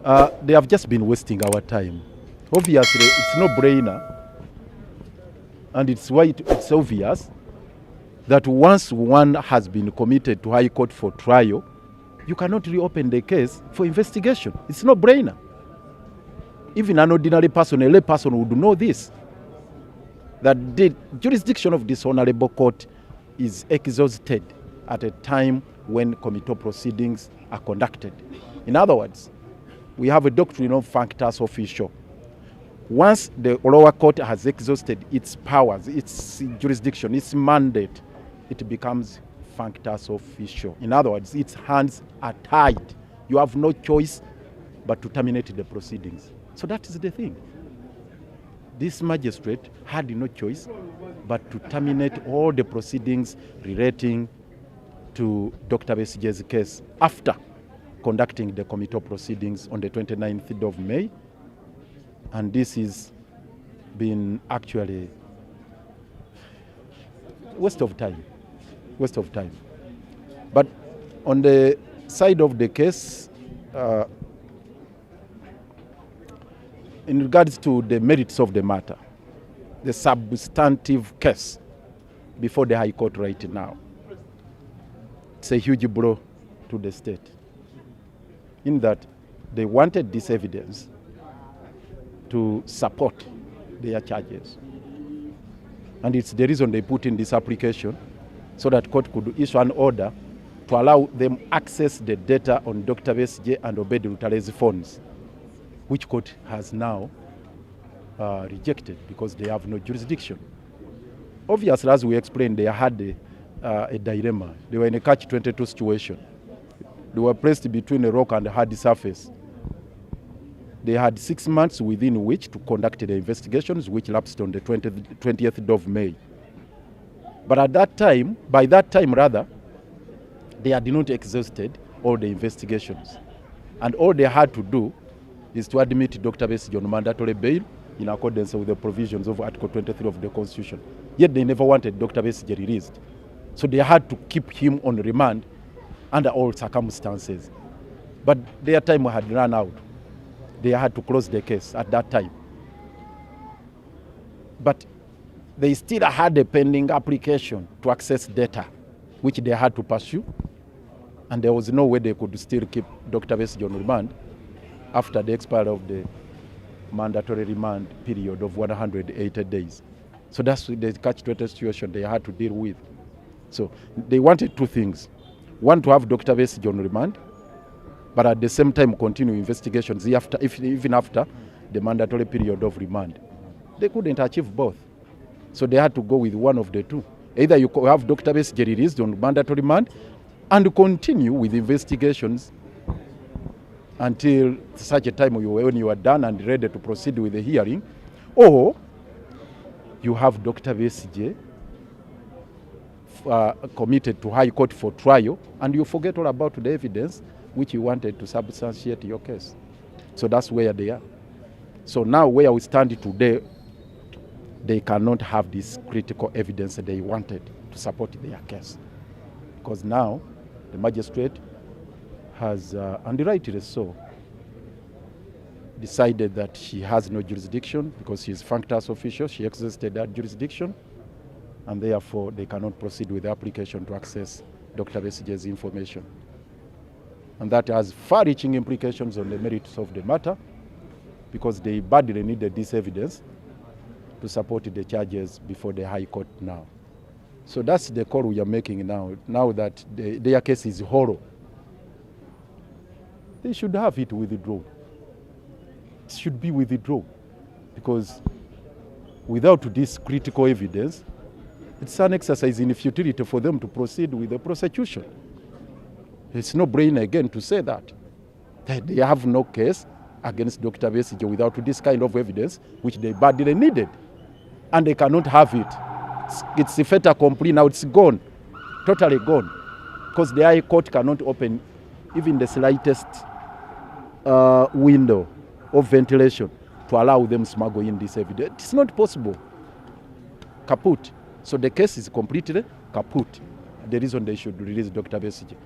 They have just been wasting our time. Obviously, it's no brainer, and it's obvious that once one has been committed to High Court for trial, you cannot reopen the case for investigation. It's no brainer. Even an ordinary person, a lay person would know this, that the jurisdiction of this honorable court is exhausted at a time when committal proceedings are conducted. In other words, we have a doctrine of functus officio. Once the lower court has exhausted its powers, its jurisdiction, its mandate, it becomes functus officio. In other words, its hands are tied. You have no choice but to terminate the proceedings. So that is the thing. This magistrate had no choice but to terminate all the proceedings relating to Dr. Besigye's case after conducting the committal proceedings on the 29th of May. And this is been actually waste of time. But on the side of the case, in regards to the merits of the matter, the substantive case before the High Court right now, it's a huge blow to the state, in that they wanted this evidence to support their charges. And it's the reason they put in this application, so that court could issue an order to allow them access the data on Dr. Besigye and Obed Lutare's phones, which court has now rejected because they have no jurisdiction. Obviously, as we explained, they had a dilemma. They were in a catch-22 situation. They were placed between a rock and a hard surface. They had 6 months within which to conduct the investigations, which lapsed on the 20th of May. But at that time, by that time rather, they had not exhausted all the investigations. And all they had to do is to admit Dr. Besigye on mandatory bail in accordance with the provisions of Article 23 of the Constitution. Yet they never wanted Dr. Besigye released. So they had to keep him on remand under all circumstances. But their time had run out. They had to close the case at that time. But they still had a pending application to access data, which they had to pursue. And there was no way they could still keep Dr. Besigye on remand after the expiry of the mandatory remand period of 180 days. So that's the catch-22 situation they had to deal with. So they wanted two things. One, to have Dr. Besigye on remand, but at the same time continue investigations even after the mandatory period of remand. They couldn't achieve both. So they had to go with one of the two. Either you have Dr. Besigye released on mandatory remand and continue with investigations until such a time when you are done and ready to proceed with the hearing, or you have Dr. Besigye committed to High Court for trial, and you forget all about the evidence which you wanted to substantiate your case. So that's where they are. So now where we stand today, they cannot have this critical evidence that they wanted to support their case. Because now the magistrate has, and rightly so, decided that she has no jurisdiction because she is functus officio. She exhausted that jurisdiction, and therefore they cannot proceed with the application to access Dr. Besigye's information. And that has far-reaching implications on the merits of the matter, because they badly needed this evidence to support the charges before the High Court now. So that's the call we are making now that their case is hollow. They should have it withdrawn. It should be withdrawn, because without this critical evidence, it's an exercise in futility for them to proceed with the prosecution. It's no brainer again to say that they have no case against Dr. Besigye without this kind of evidence, which they badly needed. And they cannot have it. It's a fait accompli now, it's gone, totally gone. Because the High Court cannot open even the slightest window of ventilation to allow them smuggle in this evidence. It's not possible. Kaput. So the case is completely kaput. The reason they should release Dr. Besigye.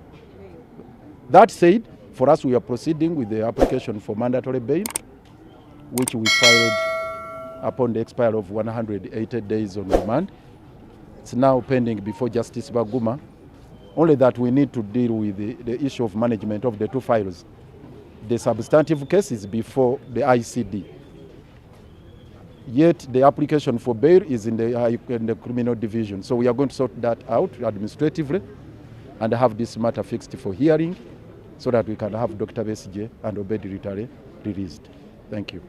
That said, For us, we are proceeding with the application for mandatory bail, which we filed upon the expiry of 180 days on remand. It's now pending before Justice Baguma. Only that we need to deal with the issue of management of the two files. The substantive case is before the ICD. Yet the application for bail is in the criminal division. So we are going to sort that out administratively and have this matter fixed for hearing so that we can have Dr. Besigye and Obedi Ritare released. Thank you.